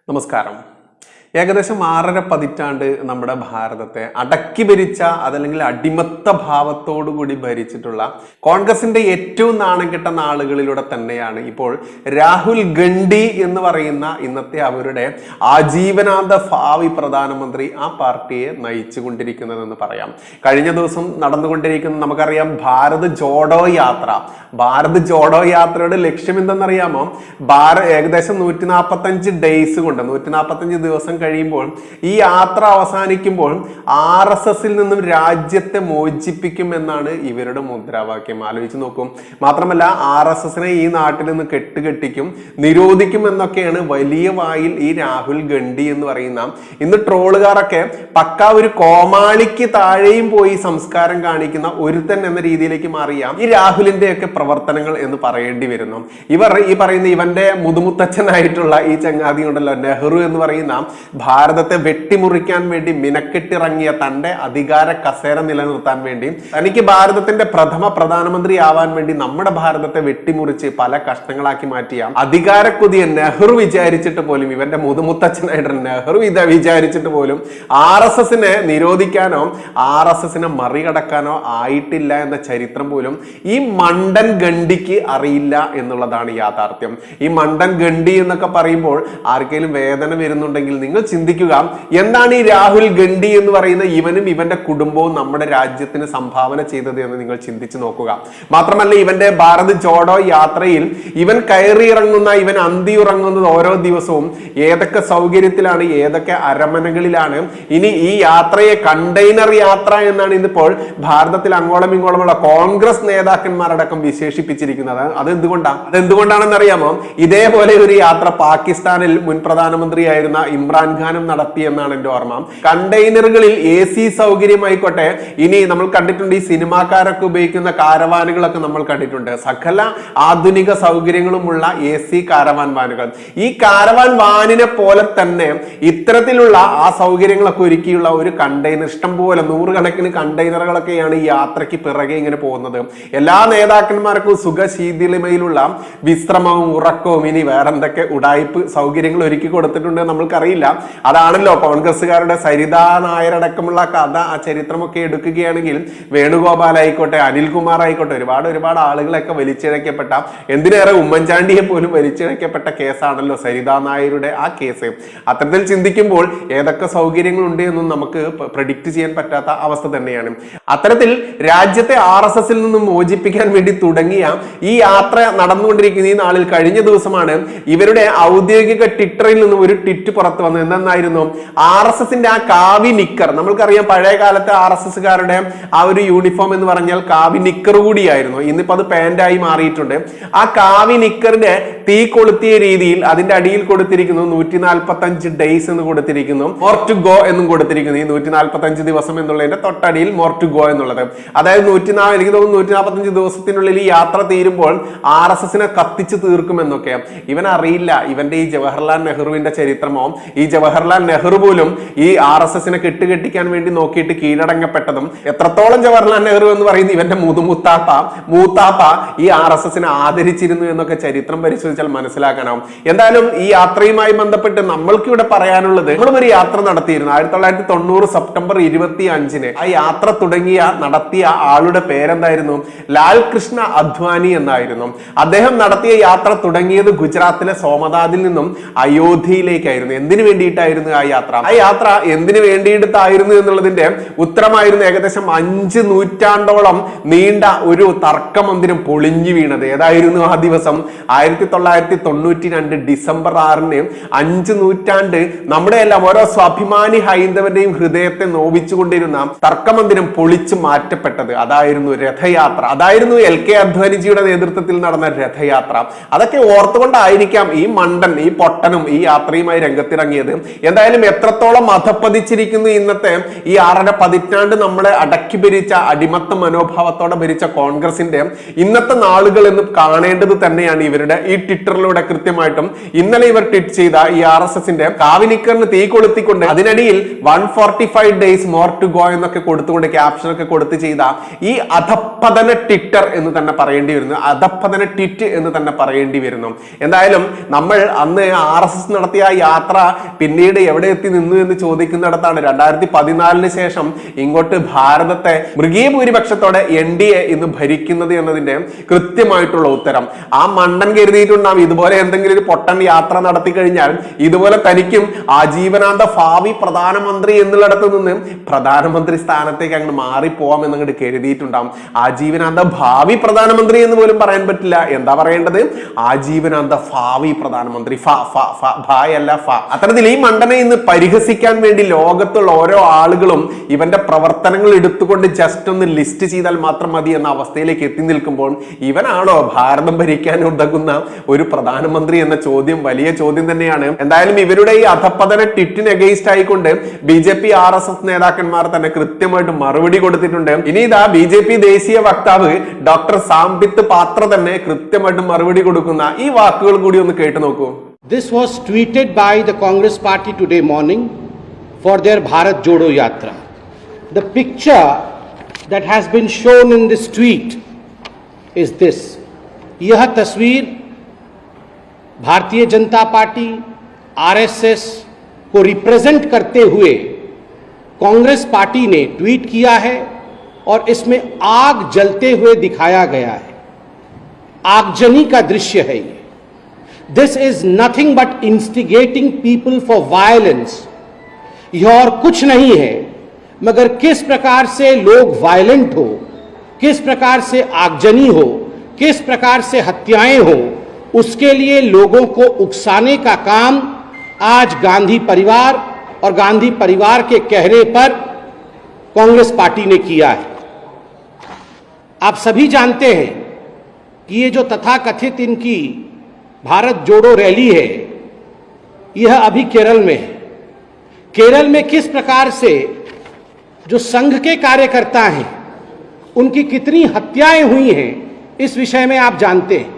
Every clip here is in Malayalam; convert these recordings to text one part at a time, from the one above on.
നമസ്കാരം. ഏകദേശം 6.5 പതിറ്റാണ്ട് നമ്മുടെ ഭാരതത്തെ അടക്കി ഭരിച്ച അതല്ലെങ്കിൽ അടിമത്ത ഭാവത്തോടുകൂടി ഭരിച്ചിട്ടുള്ള കോൺഗ്രസിന്റെ ഏറ്റവും നാണം കെട്ട നാളുകളിലൂടെ തന്നെയാണ് ഇപ്പോൾ രാഹുൽ ഗാന്ധി എന്ന് പറയുന്ന ഇന്നത്തെ അവരുടെ ആജീവനാന്ത ഭാവി പ്രധാനമന്ത്രി ആ പാർട്ടിയെ നയിച്ചു കൊണ്ടിരിക്കുന്നതെന്ന് പറയാം. കഴിഞ്ഞ ദിവസം നടന്നുകൊണ്ടിരിക്കുന്ന നമുക്കറിയാം ഭാരത് ജോഡോ യാത്ര. ഭാരത് ജോഡോ യാത്രയുടെ ലക്ഷ്യം എന്തെന്നറിയാമോ? ഏകദേശം 145 ഡേയ്സ് കൊണ്ട് 145 ദിവസം കഴിയുമ്പോൾ ഈ യാത്ര അവസാനിക്കുമ്പോൾ RSSൽ നിന്നും രാജ്യത്തെ മോചിപ്പിക്കും എന്നാണ് ഇവരുടെ മുദ്രാവാക്യം. ആലോചിച്ച് നോക്കും. മാത്രമല്ല RSSനെ ഈ നാട്ടിൽ നിന്ന് കെട്ടുകെട്ടിക്കും, നിരോധിക്കും എന്നൊക്കെയാണ് വലിയ വായിൽ ഈ രാഹുൽ ഗാന്ധി എന്ന് പറയുന്ന ഇന്ന് ട്രോളുകാരൊക്കെ പക്ക ഒരു കോമാളിക്ക് താഴെയും പോയി സംസ്കാരം കാണിക്കുന്ന ഒരുത്തൻ എന്ന രീതിയിലേക്ക് മാറിയാം ഈ രാഹുലിന്റെ ഒക്കെ പ്രവർത്തനങ്ങൾ എന്ന് പറയേണ്ടി വരുന്നു. ഈ പറയുന്ന ഇവന്റെ മുതുമുത്തച്ഛനായിട്ടുള്ള ഈ ചങ്ങാതി ഉണ്ടല്ലോ, നെഹ്റു എന്ന് പറയുന്ന ഭാരതത്തെ വെട്ടിമുറിക്കാൻ വേണ്ടി മിനക്കെട്ടിറങ്ങിയ തന്റെ അധികാര കസേര നിലനിർത്താൻ വേണ്ടി തനിക്ക് ഭാരതത്തിന്റെ പ്രഥമ പ്രധാനമന്ത്രി ആവാൻ വേണ്ടി നമ്മുടെ ഭാരതത്തെ വെട്ടിമുറിച്ച് പല കഷ്ണങ്ങളാക്കി മാറ്റിയ അധികാരക്കൊതിയ നെഹ്റു വിചാരിച്ചിട്ട് പോലും, ഇവന്റെ മുതുമുത്തച്ഛനായിട്ട് നെഹ്റു വിചാരിച്ചിട്ട് പോലും RSSനെ നിരോധിക്കാനോ RSSനെ മറികടക്കാനോ ആയിട്ടില്ല എന്ന ചരിത്രം പോലും ഈ മണ്ടൻ ഗണ്ഡിക്ക് അറിയില്ല എന്നുള്ളതാണ് യാഥാർത്ഥ്യം. ഈ മണ്ടൻ ഗണ്ഡി എന്നൊക്കെ പറയുമ്പോൾ ആർക്കെങ്കിലും വേദന വരുന്നുണ്ടെങ്കിൽ നിങ്ങൾ ചിന്തിക്കുക, എന്താണ് ഈ രാഹുൽ ഗാന്ധി എന്ന് പറയുന്ന ഇവനും ഇവന്റെ കുടുംബവും നമ്മുടെ രാജ്യത്തിന് സംഭാവന ചെയ്തത് എന്ന് നിങ്ങൾ ചിന്തിച്ചു നോക്കുക. മാത്രമല്ല ഇവന്റെ ഭാരത് ജോഡോ യാത്രയിൽ ഇവൻ കയറിയിറങ്ങുന്ന, ഇവൻ അന്തിയുറങ്ങുന്നത് ഓരോ ദിവസവും ഏതൊക്കെ സൗകര്യത്തിലാണ്, ഏതൊക്കെ അരമനകളിലാണ്. ഇനി ഈ യാത്രയെ കണ്ടെയ്നർ യാത്ര എന്നാണ് ഇന്നിപ്പോൾ ഭാരതത്തിൽ അങ്ങോളം ഇങ്ങോളമുള്ള കോൺഗ്രസ് നേതാക്കന്മാരടക്കം വിശേഷിപ്പിച്ചിരിക്കുന്നത്. അതെന്തുകൊണ്ടാണെന്ന് അറിയാമോ? ഇതേപോലെ ഒരു യാത്ര പാകിസ്ഥാനിൽ മുൻ പ്രധാനമന്ത്രിയായിരുന്ന ഇമ്രാൻഖാനും നടത്തിയെന്നാണ് എന്റെ ഓർമ്മ. കണ്ടെയ്നറുകളിൽ AC സൗകര്യമായിക്കോട്ടെ, ഇനി നമ്മൾ കണ്ടിട്ടുണ്ട് ഈ സിനിമാക്കാരൊക്കെ ഉപയോഗിക്കുന്ന കാരവാനുകളൊക്കെ നമ്മൾ കണ്ടിട്ടുണ്ട്. സകല ആധുനിക സൗകര്യങ്ങളുമുള്ള AC കാരവാൻ വാനുകൾ. ഈ കാരവാൻ വാനിനെ പോലെ തന്നെ ഇത്തരത്തിലുള്ള ആ സൗകര്യങ്ങളൊക്കെ ഒരുക്കിയുള്ള ഒരു കണ്ടെയ്നർ, ഇഷ്ടം പോലെ 100 കണക്കിന് കണ്ടെയ്നറുകളൊക്കെയാണ് ഈ യാത്രയ്ക്ക് പിറകെ ഇങ്ങനെ പോകുന്നത്. എല്ലാ നേതാക്കന്മാർക്കും സുഖശീതളിമയിലുള്ള വിശ്രമവും ഉറക്കവും ഇനി വേറെന്തൊക്കെ ഉടായ്പ് സൗകര്യങ്ങൾ ഒരുക്കി കൊടുത്തിട്ടുണ്ട് നമ്മൾക്കറിയില്ല. അതാണല്ലോ കോൺഗ്രസ്സുകാരുടെ സരിതാ നായരടക്കമുള്ള കഥ. ആ ചരിത്രമൊക്കെ എടുക്കുകയാണെങ്കിൽ വേണുഗോപാൽ ആയിക്കോട്ടെ, അനിൽകുമാർ ആയിക്കോട്ടെ, ഒരുപാട് ആളുകളൊക്കെ വലിച്ചിഴക്കപ്പെട്ട, എന്തിനേറെ ഉമ്മൻചാണ്ടിയെ പോലും വലിച്ചിഴക്കപ്പെട്ട കേസാണല്ലോ സരിതാ നായരുടെ ആ കേസ്. അത്തരത്തിൽ ചിന്തിക്കുമ്പോൾ ഏതൊക്കെ സൗകര്യങ്ങളുണ്ട് എന്നും നമുക്ക് പ്രഡിക്റ്റ് ചെയ്യാൻ പറ്റാത്ത അവസ്ഥ തന്നെയാണ്. അത്തരത്തിൽ രാജ്യത്തെ RSSൽ നിന്നും മോചിപ്പിക്കാൻ വേണ്ടി തുടങ്ങിയ ഈ യാത്ര നടന്നുകൊണ്ടിരിക്കുന്ന ഈ നാളിൽ കഴിഞ്ഞ ദിവസമാണ് ഇവരുടെ ഔദ്യോഗിക ട്വിറ്ററിൽ നിന്നും ഒരു ട്വീറ്റ് പുറത്തു വന്നത്. എന്തായിരുന്നു? RSSന്റെ ആ കാവി നിക്കർ. നമ്മൾക്കറിയാം പഴയ കാലത്തെ RSSകാരുടെ ആ ഒരു യൂണിഫോം എന്ന് പറഞ്ഞാൽ കാവി നിക്കർ കൂടിയായിരുന്നു. ഇന്നിപ്പോ അത് പാന്റായി മാറിയിട്ടുണ്ട്. ആ കാവി നിക്കറിന്റെ തീ കൊളുത്തിയ രീതിയിൽ അതിന്റെ അടിയിൽ കൊടുത്തിരിക്കുന്നു 145 ഡേയ്സ് എന്ന് കൊടുത്തിരിക്കുന്നു, മോർ ടു ഗോ എന്നും കൊടുത്തിരിക്കുന്നു. ഈ 145 ദിവസം എന്നുള്ളതിന്റെ തൊട്ടടിയിൽ മോർ ടു ഗോ എന്നുള്ളത്. അതായത് എനിക്ക് തോന്നുന്നു 145 ദിവസത്തിനുള്ളിൽ ഈ യാത്ര തീരുമ്പോൾ RSSനെ കത്തിച്ച് തീർക്കുമെന്നൊക്കെ. ഇവൻ അറിയില്ല ഇവന്റെ ഈ ജവഹർലാൽ നെഹ്റുവിന്റെ ചരിത്രമോ, ഈ ജവഹർലാൽ നെഹ്റു പോലും ഈ RSSനെ കെട്ടുകെട്ടിക്കാൻ വേണ്ടി നോക്കിയിട്ട് കീഴടങ്ങപ്പെട്ടതും എത്രത്തോളം ജവഹർലാൽ നെഹ്റു എന്ന് പറയുന്ന ഇവന്റെ മൂത്താപ്പ ഈ RSSനെ ആദരിച്ചിരുന്നു എന്നൊക്കെ ചരിത്രം പരിശോധിച്ചാൽ മനസ്സിലാക്കാനാവും. എന്തായാലും ഈ യാത്രയുമായി ബന്ധപ്പെട്ട് നമ്മൾക്ക് ഇവിടെ പറയാനുള്ളത്, നമ്മളും ഒരു യാത്ര നടത്തിയിരുന്നു 1990 സെപ്റ്റംബർ 25-ന്. ആ യാത്ര നടത്തിയ ആളുടെ പേരെന്തായിരുന്നു? ലാൽ കൃഷ്ണ അദ്വാനി എന്നായിരുന്നു. അദ്ദേഹം നടത്തിയ യാത്ര തുടങ്ങിയത് ഗുജറാത്തിലെ സോമനാഥിൽ നിന്നും അയോധ്യയിലേക്കായിരുന്നു. എന്തിനു വേണ്ടിയിട്ടായിരുന്നു ആ യാത്ര എന്തിനു വേണ്ടിയിട്ടായിരുന്നു എന്നുള്ളതിന്റെ ഉത്തരമായിരുന്നു ഏകദേശം 5 നൂറ്റാണ്ടോളം നീണ്ട ഒരു തർക്കമന്ദിരം പൊളിഞ്ഞു വീണത്. ഏതായിരുന്നു ആ ദിവസം? 1992 ഡിസംബർ 6-ന് 5 നൂറ്റാണ്ട് നമ്മുടെ എല്ലാം ഓരോ സ്വാഭിമാനി ഹൈന്ദവന്റെയും ഹൃദയത്തെ നോവിച്ചുകൊണ്ടിരുന്ന തർക്കമന്ദിരം പൊളിച്ചു മാറ്റപ്പെട്ടത്. അതായിരുന്നു രഥയാത്ര. അതായിരുന്നു LK അദ്വാനിജിയുടെ നേതൃത്വത്തിൽ നടന്ന രഥയാത്ര. അതൊക്കെ ഓർത്തുകൊണ്ടായിരിക്കാം ഈ മണ്ടൻ, ഈ പൊട്ടനും ഈ യാത്രയുമായി രംഗത്തിറങ്ങിയത്. എന്തായാലും എത്രത്തോളം അധപ്പതിച്ചിരിക്കുന്നു ഇന്നത്തെ ഈ 6.5 പതിറ്റാണ്ട് നമ്മളെ അടക്കി ഭരിച്ച അടിമത്ത മനോഭാവത്തോടെ ഭരിച്ച കോൺഗ്രസിന്റെ ഇന്നത്തെ നാളുകൾ എന്ന് കാണേണ്ടത് തന്നെയാണ്. ഇവരുടെ ഈ ട്വിറ്ററിലൂടെ കൃത്യമായിട്ടും ഇന്നലെ ഇവർ ട്വീറ്റ് ചെയ്ത ഈ RSSന്റെ കാവിനിക്കറിന് തീ കൊളുത്തിക്കൊണ്ട് അതിനിടയിൽ 145 ഡേയ്സ് മോർ ടു ഗോ എന്നൊക്കെ കൊടുത്തുകൊണ്ട് ക്യാപ്ഷൻ ഒക്കെ കൊടുത്ത് ചെയ്ത ഈ അധപ്പതന ട്വിറ്റർ എന്ന് തന്നെ പറയേണ്ടി വരുന്നു, അധപ്പതന ട്വിറ്റ് എന്ന് തന്നെ പറയേണ്ടി വരുന്നു. എന്തായാലും നമ്മൾ അന്ന് RSS നടത്തിയ യാത്ര പിന്നീട് എവിടെ എത്തി നിന്നു എന്ന് ചോദിക്കുന്നിടത്താണ് 2014 ശേഷം ഇങ്ങോട്ട് ഭാരതത്തെ മൃഗീയ ഭൂരിപക്ഷത്തോടെ NDA ഇന്ന് ഭരിക്കുന്നത് എന്നതിന്റെ കൃത്യമായിട്ടുള്ള ഉത്തരം. ആ മണ്ടൻ കരുതിയിട്ടുണ്ടാവും ഇതുപോലെ എന്തെങ്കിലും ഒരു പൊട്ടൻ യാത്ര നടത്തി കഴിഞ്ഞാൽ ഇതുപോലെ തനിക്കും ആജീവനാന്ത ഭാവി പ്രധാനമന്ത്രി എന്നുള്ളിടത്ത് നിന്ന് പ്രധാനമന്ത്രി സ്ഥാനത്തേക്ക് അങ്ങോട്ട് മാറിപ്പോവാം എന്നങ്ങോട്ട് കരുതിയിട്ടുണ്ടാവും. ആജീവനാന്ത ഭാവി പ്രധാനമന്ത്രി എന്ന് പോലും പറയാൻ പറ്റില്ല. എന്താ പറയേണ്ടത്? ആജീവനാന്ത ഭാവി പ്രധാനമന്ത്രി. അല്ല ഫ. അത്തരത്തിൽ ഈ മണ്ടനെ ഇന്ന് പരിഹസിക്കാൻ വേണ്ടി ലോകത്തുള്ള ഓരോ ആളുകളും ഇവന്റെ പ്രവർത്തനങ്ങൾ എടുത്തുകൊണ്ട് ജസ്റ്റ് ഒന്ന് ലിസ്റ്റ് ചെയ്താൽ മാത്രം മതി എന്ന അവസ്ഥയിലേക്ക് എത്തി നിൽക്കുമ്പോൾ ഇവനാണോ ഭാരതം ഭരിക്കാൻ ഉതകുന്ന ഒരു പ്രധാനമന്ത്രി എന്ന ചോദ്യം വലിയ ചോദ്യം തന്നെയാണ്. എന്തായാലും ഇവരുടെ ഈ അധപ്പതന ട്വിറ്റിന് അഗെയിൻസ്റ്റ് ആയിക്കൊണ്ട് BJP RSS നേതാക്കന്മാർ തന്നെ കൃത്യമായിട്ട് മറുപടി കൊടുത്തിട്ടുണ്ട്. ഇനി ഇതാ BJP ദേശീയ വക്താവ് ഡോക്ടർ സാംബിത്ത് പാത്ര തന്നെ കൃത്യമായിട്ട് മറുപടി കൊടുക്കുന്ന ഈ വാക്കുകൾ കൂടി ഒന്ന് കേട്ടു നോക്കൂ. This was tweeted by the Congress party today morning for their Bharat Jodo Yatra. The picture that has been shown in this tweet is this. यह तस्वीर भारतीय जनता पार्टी RSS को रिप्रेजेंट करते हुए कांग्रेस पार्टी ने ट्वीट किया है और इसमें आग जलते हुए दिखाया गया है. आगजनी का दृश्य है ये. This is nothing but instigating people for violence. यह और कुछ नहीं है मगर किस प्रकार से लोग वायलेंट हो, किस प्रकार से आगजनी हो, किस प्रकार से हत्याएं हो, उसके लिए लोगों को उकसाने का काम आज गांधी परिवार और गांधी परिवार के कहने पर कांग्रेस पार्टी ने किया है. आप सभी जानते हैं कि ये जो तथाकथित इनकी भारत जोड़ो रैली है यह अभी केरल में है. केरल में किस प्रकार से जो संघ के कार्यकर्ता हैं उनकी कितनी हत्याएं हुई हैं इस विषय में आप जानते हैं.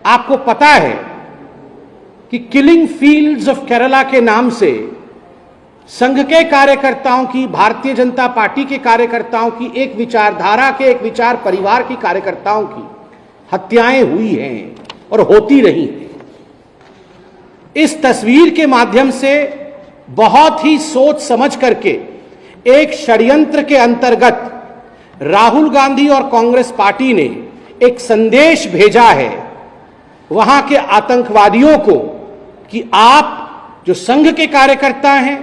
आपको पता है कि किलिंग फील्ड्स ऑफ केरला के नाम से संघ के कार्यकर्ताओं की, भारतीय जनता पार्टी के कार्यकर्ताओं की, एक विचारधारा के, एक विचार परिवार की कार्यकर्ताओं की हत्याएं हुई हैं और होती रही हैं. इस तस्वीर के माध्यम से बहुत ही सोच समझ करके एक षड्यंत्र के अंतर्गत राहुल गांधी और कांग्रेस पार्टी ने एक संदेश भेजा है वहां के आतंकवादियों को कि आप जो संघ के कार्यकर्ता हैं,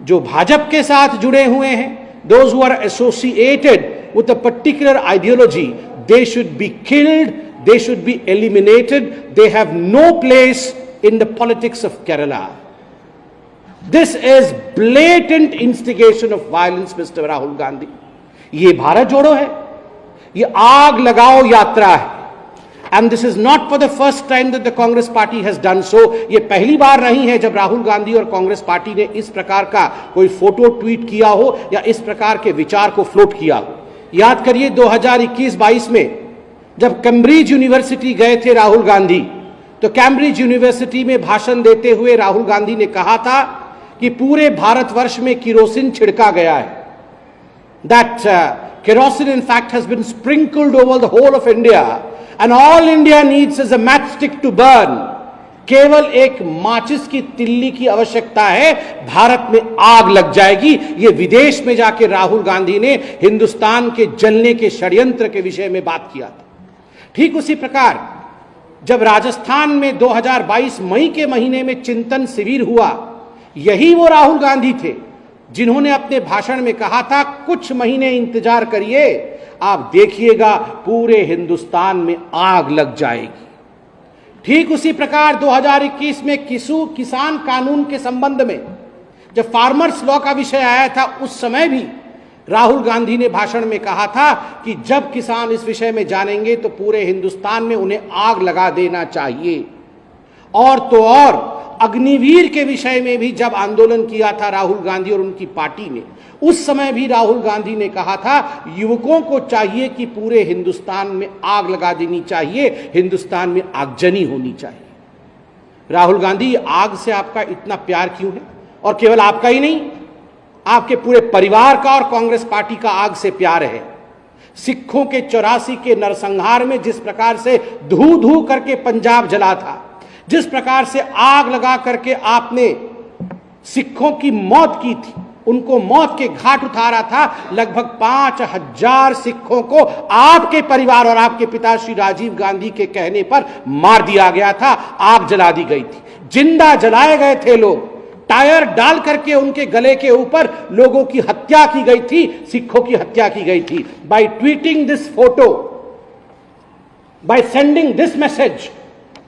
जो भाजपा के साथ जुड़े हुए हैं, those who are associated with a particular ideology, they should be killed, they should be eliminated, they have no place in the politics of Kerala. This is blatant instigation of violence, Mr. Rahul Gandhi. ये भारत जोड़ो है, ये आग लगाओ यात्रा है. And this is not for the first time that the Congress party has done so. ये पहली बार नहीं है जब राहुल गांधी और कांग्रेस पार्टी ने इस प्रकार का कोई फोटो ट्वीट किया हो या इस प्रकार के विचार को फ्लोट किया हो. याद करिए 2021-22 में जब कैम्ब्रिज यूनिवर्सिटी गए थे राहुल गांधी, तो कैम्ब्रिज यूनिवर्सिटी में भाषण देते हुए राहुल गांधी ने कहा था कि पूरे भारतवर्ष में केरोसिन छिड़का गया है. That kerosene in fact has been sprinkled over the whole of India and all India needs is a matchstick to burn. केवल एक माचिस की तिल्ली की आवश्यकता है, भारत में आग लग जाएगी. ये विदेश में जाके राहुल गांधी ने हिंदुस्तान के जलने के षड्यंत्र के विषय में बात किया था. ठीक उसी प्रकार जब राजस्थान में 2022 मई के महीने में चिंतन शिविर हुआ, यही वो राहुल गांधी थे जिन्होंने अपने भाषण में कहा था कुछ महीने इंतजार करिए, आप देखिएगा पूरे हिंदुस्तान में आग लग जाएगी. ठीक उसी प्रकार 2021 में किसान कानून के संबंध में जब फार्मर्स लॉ का विषय आया था, उस समय भी राहुल गांधी ने भाषण में कहा था कि जब किसान इस विषय में जानेंगे तो पूरे हिंदुस्तान में उन्हें आग लगा देना चाहिए. और तो और अग्निवीर के विषय में भी जब आंदोलन किया था राहुल गांधी और उनकी पार्टी ने, उस समय भी राहुल गांधी ने कहा था युवकों को चाहिए कि पूरे हिंदुस्तान में आग लगा देनी चाहिए, हिंदुस्तान में आगजनी होनी चाहिए। राहुल गांधी, आग से आपका इतना प्यार क्यों है? और केवल आपका ही नहीं, आपके पूरे परिवार का और कांग्रेस पार्टी का आग से प्यार है। सिखों के 84 के नरसंहार में जिस प्रकार से धू धू करके पंजाब जला था, जिस प्रकार से आग लगा करके आपने सिखों की मौत की थी, उनको मौत के घाट उतारा था, लगभग 5000 सिखों को आपके परिवार और आपके पिता श्री राजीव गांधी के कहने पर मार दिया गया था, आग जला दी गई थी, जिंदा जलाए गए थे लोग, टायर डाल करके उनके गले के ऊपर लोगों की हत्या की गई थी, सिखों की हत्या की गई थी। By tweeting this photo, by sending this message,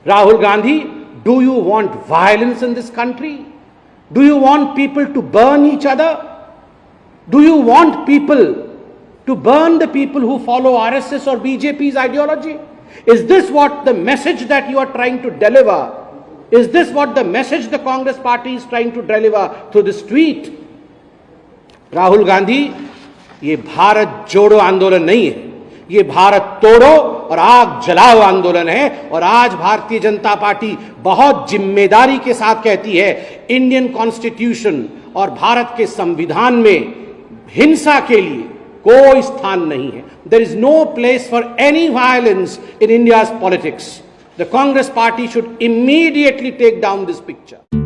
Rahul Gandhi, do you want violence in this country? Do you want people to burn each other? Do you want people to burn the people who follow RSS or BJP's ideology? Is this what the message that you are trying to deliver? Is this what the message the Congress party is trying to deliver through this tweet? Rahul Gandhi, ये भारत जोड़ो आंदोलन नहीं है, ये भारत तोड़ो और आग जलाओ आंदोलन है। और आज भारतीय जनता पार्टी बहुत जिम्मेदारी के साथ कहती है, इंडियन कॉन्स्टिट्यूशन और भारत के संविधान में हिंसा के लिए कोई स्थान नहीं है। There is no place for any violence in India's politics. The Congress party should immediately take down this picture.